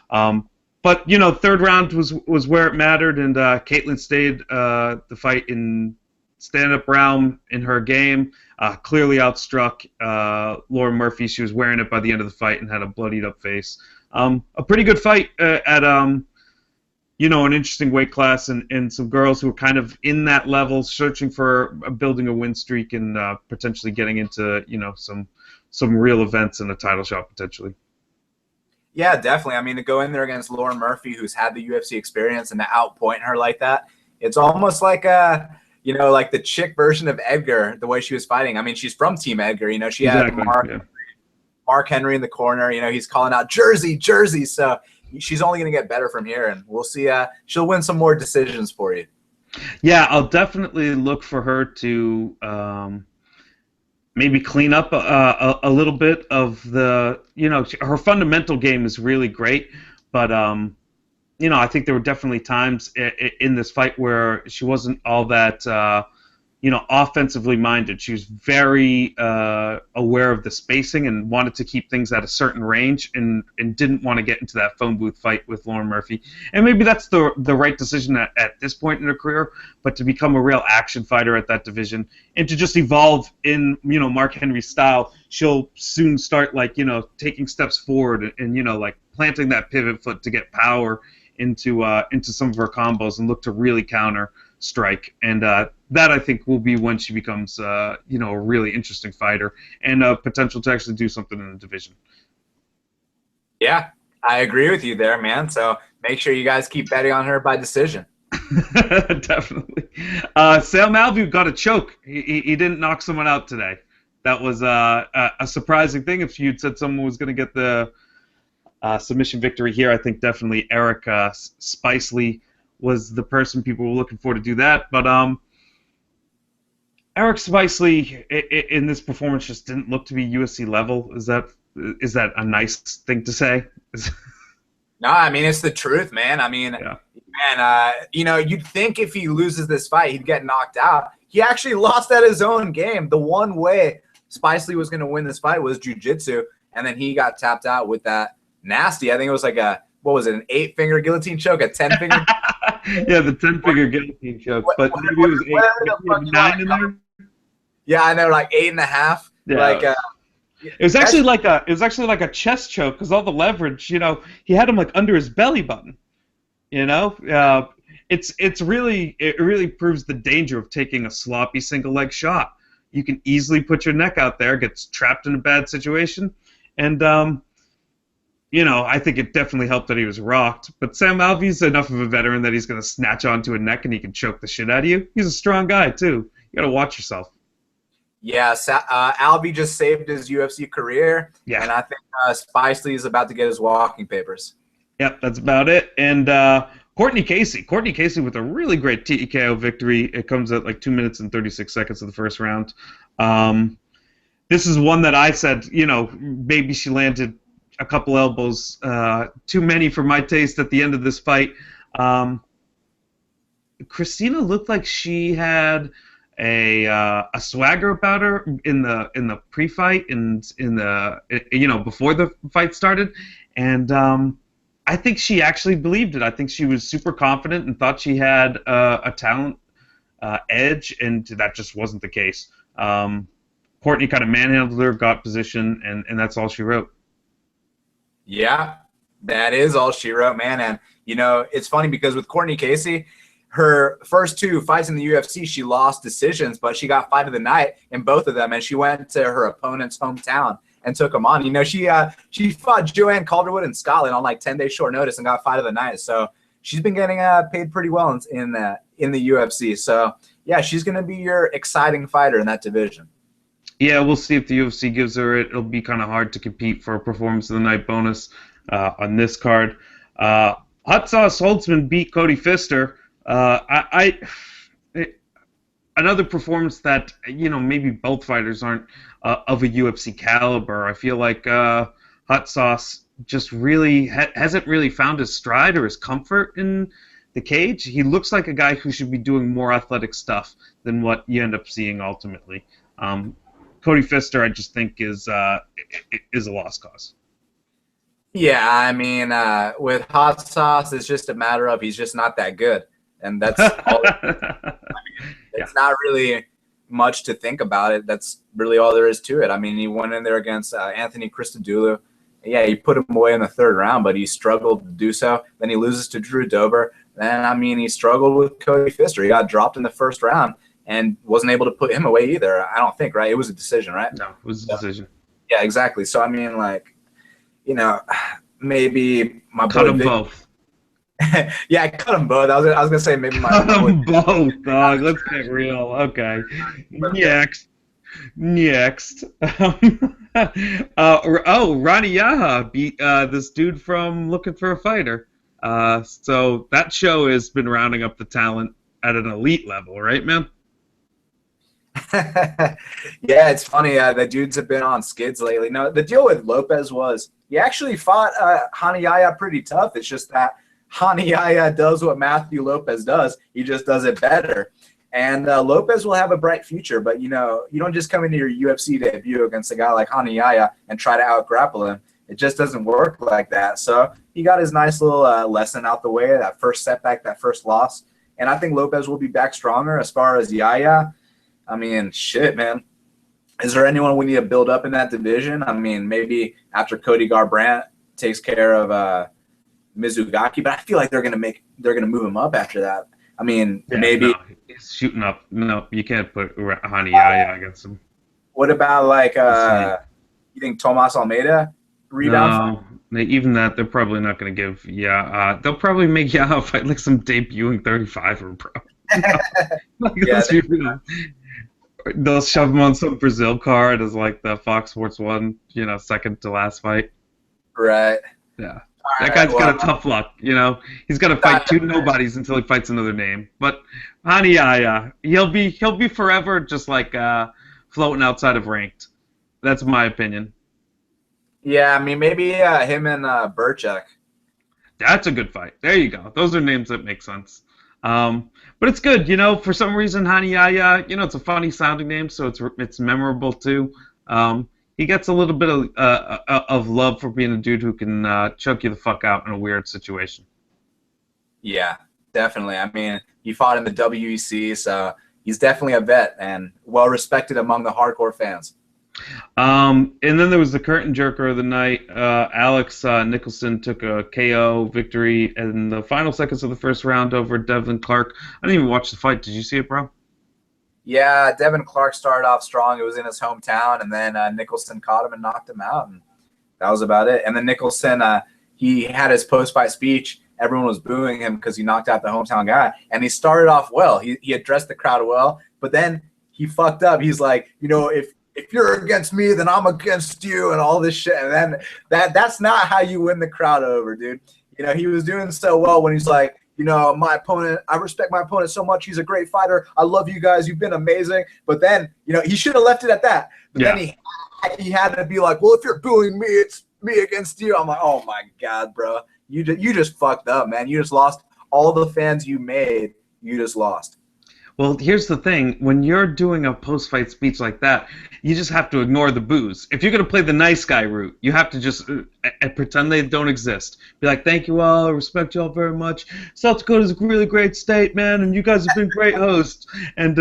[SPEAKER 1] But third round was where it mattered, and Caitlin stayed the fight in stand-up round in her game. Clearly outstruck Lauren Murphy. She was wearing it by the end of the fight and had a bloodied-up face. A pretty good fight at an interesting weight class, and some girls who were kind of in that level, searching for building a win streak and potentially getting into some real events and a title shot potentially.
[SPEAKER 2] Yeah, definitely. I mean, to go in there against Lauren Murphy, who's had the UFC experience, and to outpoint her like that, it's almost like like the chick version of Edgar, the way she was fighting. I mean, she's from Team Edgar. She had Mark Henry in the corner. He's calling out Jersey, Jersey. So she's only going to get better from here, and we'll see. She'll win some more decisions for you.
[SPEAKER 1] Yeah, I'll definitely look for her to maybe clean up a little bit of the, her fundamental game is really great, but I think there were definitely times in this fight where she wasn't all that, offensively minded. She was very aware of the spacing and wanted to keep things at a certain range, and didn't want to get into that phone booth fight with Lauren Murphy. And maybe that's the right decision at this point in her career, but to become a real action fighter at that division and to just evolve in, Mark Henry's style, she'll soon start taking steps forward and planting that pivot foot to get power into some of her combos and look to really counter strike, and that I think will be when she becomes a really interesting fighter and potential to actually do something in the division.
[SPEAKER 2] Yeah, I agree with you there, man. So make sure you guys keep betting on her by decision.
[SPEAKER 1] Definitely. Sam Alvey got a choke. He didn't knock someone out today. That was a surprising thing. If you'd said someone was going to get the submission victory here, I think definitely Eric Spicely was the person people were looking for to do that. But Eric Spicely in this performance just didn't look to be UFC level. Is that a nice thing to say?
[SPEAKER 2] No, I mean, it's the truth, man. I mean, you'd think if he loses this fight, he'd get knocked out. He actually lost at his own game. The one way Spicely was going to win this fight was jiu-jitsu, and then he got tapped out with that nasty, I think it was like an 8-finger guillotine choke, a 10-finger?
[SPEAKER 1] Yeah, the 10-finger guillotine choke. But maybe it was 8, 9 in there?
[SPEAKER 2] Yeah, I know, like 8.5.
[SPEAKER 1] Yeah. It was actually like a chest choke because all the leverage, he had him under his belly button. It really proves the danger of taking a sloppy single leg shot. You can easily put your neck out there, gets trapped in a bad situation, and I think it definitely helped that he was rocked. But Sam Alvey's enough of a veteran that he's going to snatch onto a neck and he can choke the shit out of you. He's a strong guy too. You got to watch yourself.
[SPEAKER 2] Yeah, Alvey just saved his UFC career.
[SPEAKER 1] Yeah,
[SPEAKER 2] and I think Spicely is about to get his walking papers.
[SPEAKER 1] Yep, that's about it. And Courtney Casey with a really great TKO victory. It comes at 2 minutes and 36 seconds of the first round. This is one that I said, maybe she landed a couple elbows too many for my taste at the end of this fight. Christina looked like she had a swagger about her in the pre-fight and before the fight started, and I think she actually believed it. I think she was super confident and thought she had a talent edge, and that just wasn't the case. Courtney kind of manhandled her, got position, and that's all she wrote.
[SPEAKER 2] Yeah, That is all she wrote, man. And, you know, it's funny because with Courtney Casey, her first 2 fights in the UFC, she lost decisions, but she got fight of the night in both of them. And she went to her opponent's hometown and took him on. You know, she fought Joanne Calderwood in Scotland on like 10-day short notice and got fight of the night. So she's been getting paid pretty well in the UFC. So, yeah, she's going to be your exciting fighter in that division.
[SPEAKER 1] Yeah, we'll see if the UFC gives her it. It'll be kind of hard to compete for a performance of the night bonus on this card. Hot Sauce Holtzman beat Cody Pfister. Another performance that, you know, maybe both fighters aren't of a UFC caliber. I feel like Hot Sauce just really hasn't really found his stride or his comfort in the cage. He looks like a guy who should be doing more athletic stuff than what you end up seeing ultimately. Cody Pfister, I just think, is a lost cause.
[SPEAKER 2] Yeah, I mean, with Hot Sauce, it's just a matter of he's just not that good. And that's all. It's not really much to think about it. That's really all there is to it. I mean, he went in there against Anthony Christodoulou. Yeah, he put him away in the 3rd round, but he struggled to do so. Then he loses to Drew Dober. Then, I mean, he struggled with Cody Pfister. He got dropped in the 1st round and wasn't able to put him away either. I don't think, right? It was a decision, right?
[SPEAKER 1] No, it was a decision.
[SPEAKER 2] Yeah, exactly. So, I mean, like, you know, maybe my
[SPEAKER 1] cut them both.
[SPEAKER 2] Yeah, I cut them both. I was gonna say maybe my
[SPEAKER 1] cut them both, dog. Let's get real. Okay. Next. Ronnie Yaha beat this dude from Looking for a Fighter. So that show has been rounding up the talent at an elite level, right, man?
[SPEAKER 2] Yeah, it's funny. The dudes have been on skids lately. No, the deal with Lopez was he actually fought Hani Yahya pretty tough. It's just that Hani Yahya does what Matthew Lopez does. He just does it better. And Lopez will have a bright future, but, you know, you don't just come into your UFC debut against a guy like Hani Yahya and try to out-grapple him. It just doesn't work like that. So he got his nice little lesson out the way, that first setback, that first loss. And I think Lopez will be back stronger. As far as Yahya, I mean, shit, man. Is there anyone we need to build up in that division? I mean, maybe after Cody Garbrandt takes care of Mizugaki, but I feel like they're gonna move him up after that. I mean, yeah, maybe
[SPEAKER 1] no, he's shooting up. No, you can't put Hani Yahya against him.
[SPEAKER 2] What about like you think Tomas Almeida rebound?
[SPEAKER 1] No, even that they're probably not going to give. Yeah, they'll probably make Yahya fight like some debuting 35er, bro. They'll shove him on some Brazil card as like the Fox Sports 1, you know, second to last fight.
[SPEAKER 2] Right.
[SPEAKER 1] Yeah. That guy's got a tough luck, you know. He's got to fight 2 nobodies until he fights another name. But Hani Yahya, he'll be forever just like floating outside of ranked. That's my opinion.
[SPEAKER 2] Yeah, I mean maybe him and Burchak.
[SPEAKER 1] That's a good fight. There you go. Those are names that make sense. But it's good, you know. For some reason, Hani Yahya, you know, it's a funny sounding name, so it's memorable too. He gets a little bit of love for being a dude who can choke you the fuck out in a weird situation. Yeah,
[SPEAKER 2] definitely. I mean, he fought in the WEC, so he's definitely a vet and well respected among the hardcore fans.
[SPEAKER 1] And then there was the curtain jerker of the night. Alex Nicholson took a KO victory in the final seconds of the first round over Devin Clark. I didn't even watch the fight. Did you see it, bro?
[SPEAKER 2] Yeah, Devin Clark started off strong. It was in his hometown, and then Nicholson caught him and knocked him out, and that was about it. And then Nicholson, he had his post-fight speech. Everyone was booing him because he knocked out the hometown guy, and he started off well. He addressed the crowd well, but then he fucked up. He's like, you know, if you're against me, then I'm against you, and all this shit. And then that's not how you win the crowd over, dude. You know, he was doing so well when he's like, you know, my opponent, I respect my opponent so much. He's a great fighter. I love you guys. You've been amazing. But then, you know, he should have left it at that. But then he had to be like, well, if you're booing me, it's me against you. I'm like, oh, my God, bro. You just fucked up, man. You just lost all the fans you made. You just lost.
[SPEAKER 1] Well, here's the thing. When you're doing a post-fight speech like that, you just have to ignore the boos. If you're going to play the nice guy route, you have to just pretend they don't exist. Be like, thank you all. I respect you all very much. South Dakota's a really great state, man, and you guys have been great hosts. And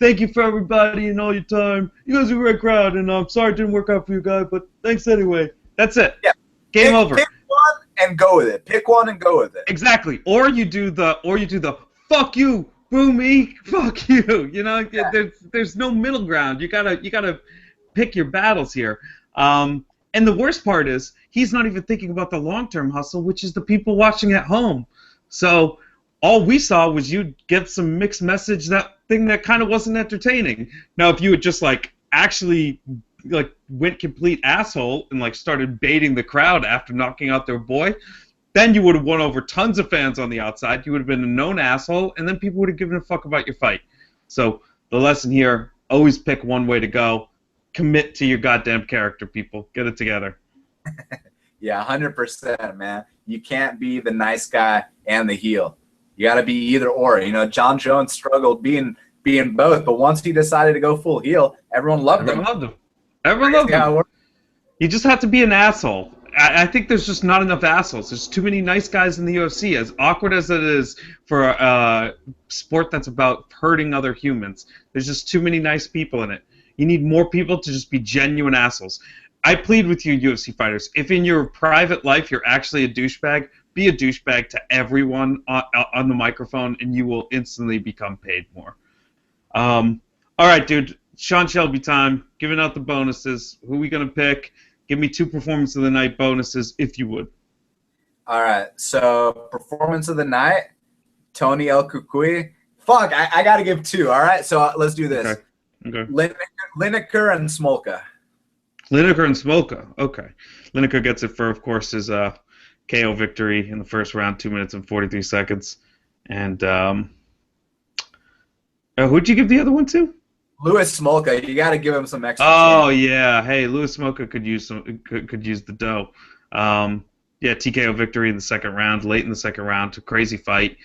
[SPEAKER 1] thank you for everybody and all your time. You guys are a great crowd, and I'm sorry it didn't work out for you guys, but thanks anyway. That's it. Yeah. Game over.
[SPEAKER 2] Pick one and go with it. Pick one and go with it.
[SPEAKER 1] Exactly. Or you do the fuck you, boo me, fuck you. You know, there's no middle ground. You gotta pick your battles here. And the worst part is he's not even thinking about the long-term hustle, which is the people watching at home. So all we saw was you get some mixed message, that thing that kind of wasn't entertaining. Now, if you had just actually went complete asshole and started baiting the crowd after knocking out their boy, then you would have won over tons of fans on the outside. You would have been a known asshole, and then people would have given a fuck about your fight. So the lesson here: always pick one way to go. Commit to your goddamn character, people. Get it together.
[SPEAKER 2] Yeah, 100%, man. You can't be the nice guy and the heel. You got to be either or. You know, John Jones struggled being both, but once he decided to go full heel, everyone loved him.
[SPEAKER 1] Everyone loved him. You just have to be an asshole. I think there's just not enough assholes. There's too many nice guys in the UFC. As awkward as it is for a sport that's about hurting other humans, there's just too many nice people in it. You need more people to just be genuine assholes. I plead with you, UFC fighters, if in your private life you're actually a douchebag, be a douchebag to everyone on the microphone, and you will instantly become paid more. All right, dude. Sean Shelby time. Giving out the bonuses. Who are we going to pick? Give me 2 performance of the night bonuses, if you would. All
[SPEAKER 2] right. So, performance of the night, Tony El Kukui. Fuck, I got to give 2. All right. So, let's do this.
[SPEAKER 1] Okay.
[SPEAKER 2] Lineker and Smolka.
[SPEAKER 1] Lineker and Smolka. Okay. Lineker gets it for, of course, his KO victory in the first round, 2 minutes and 43 seconds. And who'd you give the other one to?
[SPEAKER 2] Louis Smolka. You got to give him some extra.
[SPEAKER 1] Oh yeah. Hey, Louis Smolka could use the dough. Yeah, TKO victory in the second round, late in the second round, a crazy fight.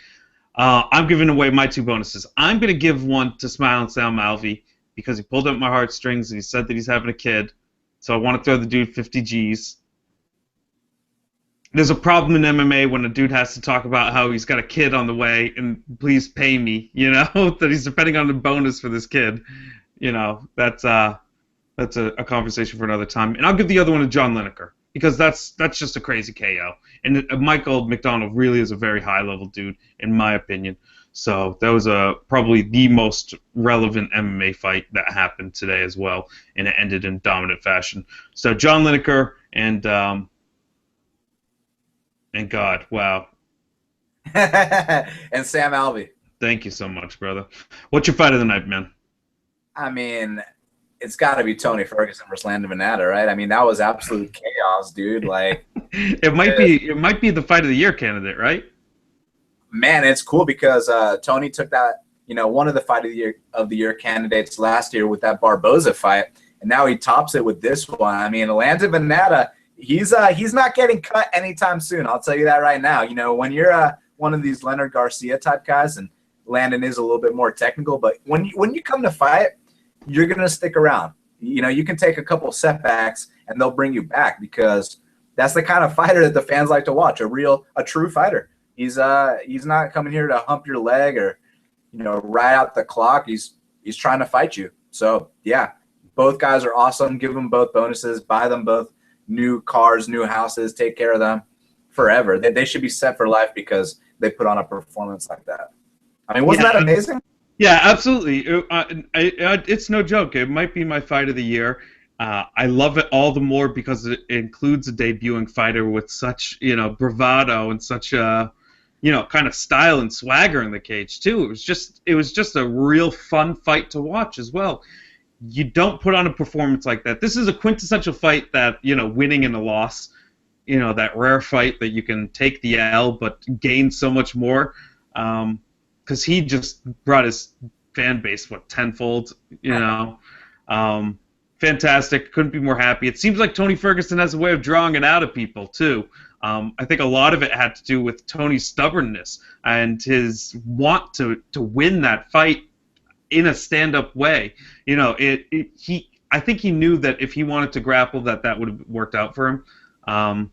[SPEAKER 1] I'm giving away my 2 bonuses. I'm going to give one to Smiling Sam Alvey because he pulled up my heartstrings and he said that he's having a kid. So I want to throw the dude 50 G's. There's a problem in MMA when a dude has to talk about how he's got a kid on the way and please pay me, you know, that he's depending on the bonus for this kid. You know, that's a conversation for another time. And I'll give the other one to John Lineker because that's just a crazy KO. And Michael McDonald really is a very high-level dude, in my opinion. So that was probably the most relevant MMA fight that happened today as well, and it ended in dominant fashion. So John Lineker and God, wow.
[SPEAKER 2] And Sam Alvey.
[SPEAKER 1] Thank you so much, brother. What's your fight of the night, man?
[SPEAKER 2] I mean, it's got to be Tony Ferguson versus Landon Venata, right? I mean, that was absolute chaos, dude. Like,
[SPEAKER 1] it might be the fight of the year candidate, right?
[SPEAKER 2] Man, it's cool because Tony took that, you know, one of the fight of the year candidates last year with that Barboza fight, and now he tops it with this one. I mean, Landon Venata, he's not getting cut anytime soon. I'll tell you that right now. You know, when you're one of these Leonard Garcia type guys, and Landon is a little bit more technical, but when you come to fight, you're gonna stick around. You know, you can take a couple setbacks and they'll bring you back because that's the kind of fighter that the fans like to watch. A true fighter. He's not coming here to hump your leg or, you know, ride out the clock. He's trying to fight you. So yeah, both guys are awesome. Give them both bonuses. Buy them both new cars, new houses. Take care of them forever. They should be set for life because they put on a performance like that. I mean, wasn't that amazing?
[SPEAKER 1] Yeah, absolutely. It's no joke. It might be my fight of the year. I love it all the more because it includes a debuting fighter with such, you know, bravado and such you know, kind of style and swagger in the cage too. It was just a real fun fight to watch as well. You don't put on a performance like that. This is a quintessential fight that, you know, winning in a loss, you know, that rare fight that you can take the L but gain so much more. Because he just brought his fan base, tenfold, you know. Fantastic. Couldn't be more happy. It seems like Tony Ferguson has a way of drawing it out of people, too. I think a lot of it had to do with Tony's stubbornness and his want to win that fight in a stand-up way. You know, I think he knew that if he wanted to grapple, that would have worked out for him.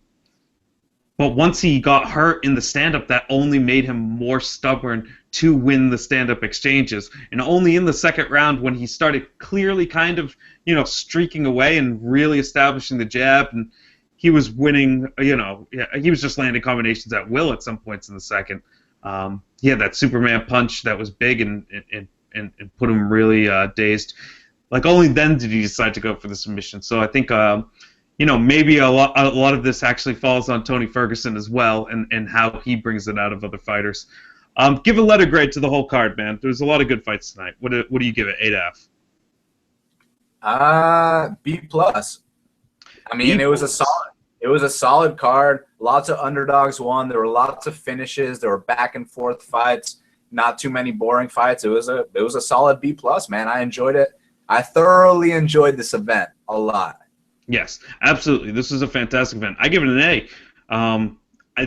[SPEAKER 1] But once he got hurt in the stand-up, that only made him more stubborn to win the stand-up exchanges. And only in the second round, when he started clearly kind of, you know, streaking away and really establishing the jab, and he was winning. He was just landing combinations at will at some points in the second. He had that Superman punch that was big and put him really dazed. Like only then did he decide to go for the submission. So I think maybe a lot of this actually falls on Tony Ferguson as well, and how he brings it out of other fighters. Give a letter grade to the whole card, man. There's a lot of good fights tonight. What do you give it? 8.5.
[SPEAKER 2] B plus. I mean, it was a solid card. Lots of underdogs won. There were lots of finishes. There were back and forth fights. Not too many boring fights. It was a solid B plus, man. I enjoyed it. I thoroughly enjoyed this event a lot.
[SPEAKER 1] Yes, absolutely. This was a fantastic event. I give it an A.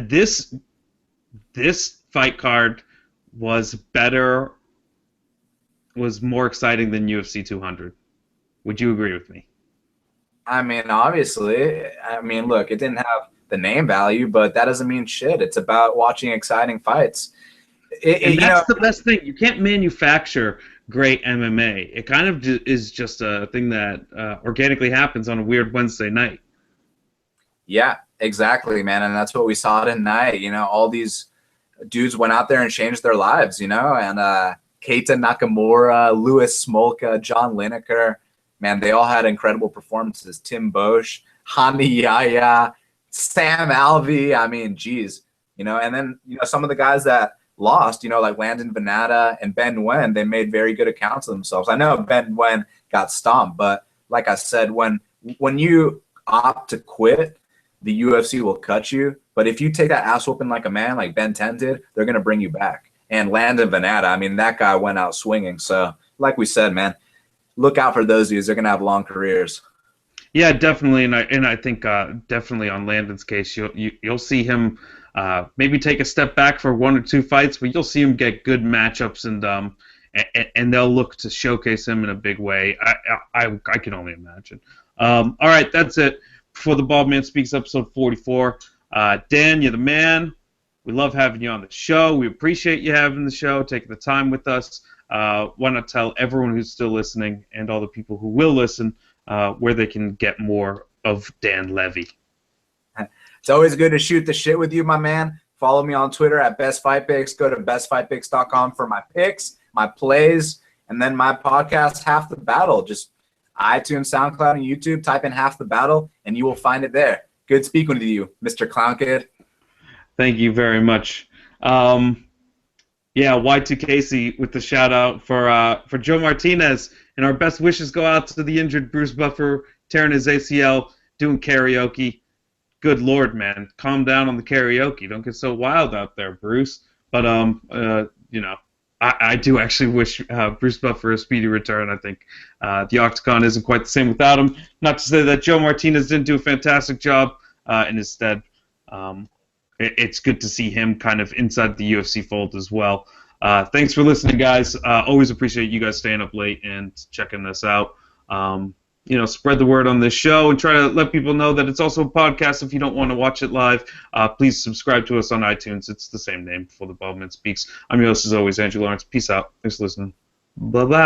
[SPEAKER 1] This fight card was more exciting than UFC 200. Would you agree with me?
[SPEAKER 2] I mean, obviously. I mean, look, it didn't have the name value, but that doesn't mean shit. It's about watching exciting fights.
[SPEAKER 1] That's the best thing. You can't manufacture great MMA. It kind of is just a thing that organically happens on a weird Wednesday night.
[SPEAKER 2] Yeah, exactly, man. And that's what we saw tonight. All these dudes went out there and changed their lives, and Keita Nakamura, Louis Smolka, John Lineker, man, they all had incredible performances. Tim Bosch, Hani Yahya, Sam Alvey. I mean, geez, and then, some of the guys that lost, like Landon Venata and Ben Nguyen, they made very good accounts of themselves. I know Ben Nguyen got stomped, but like I said, when you opt to quit, the UFC will cut you. But if you take that ass whooping like a man, like Ben 10 did, they're going to bring you back. And Landon Venata, I mean, that guy went out swinging. So like we said, man, look out for those dudes. They're going to have long careers.
[SPEAKER 1] Yeah, definitely. And I think definitely on Landon's case, you'll see him maybe take a step back for 1 or 2 fights, but you'll see him get good matchups, and they'll look to showcase him in a big way. I can only imagine. All right, that's it for the Bald Man Speaks episode 44. Dan, you're the man. We love having you on the show. We appreciate you having the show, taking the time with us. Why not tell everyone who's still listening and all the people who will listen where they can get more of Dan Levy?
[SPEAKER 2] It's always good to shoot the shit with you, my man. Follow me on Twitter at Best Fight Picks. Go to bestfightpicks.com for my picks, my plays, and then my podcast, Half the Battle. Just iTunes, SoundCloud, and YouTube. Type in Half the Battle, and you will find it there. Good speaking with you, Mr. Clown Kid.
[SPEAKER 1] Thank you very much. Y2 Casey with the shout out for Joe Martinez, and our best wishes go out to the injured Bruce Buffer tearing his ACL doing karaoke. Good Lord, man, calm down on the karaoke. Don't get so wild out there, Bruce. But I do actually wish Bruce Buffer a speedy return. I think the Octagon isn't quite the same without him. Not to say that Joe Martinez didn't do a fantastic job, and instead, it's good to see him kind of inside the UFC fold as well. Thanks for listening, guys. Always appreciate you guys staying up late and checking this out. Spread the word on this show and try to let people know that it's also a podcast if you don't want to watch it live. Please subscribe to us on iTunes. It's the same name, For the Bald Man Speaks. I'm your host, as always, Andrew Lawrence. Peace out. Thanks for listening. Bye-bye.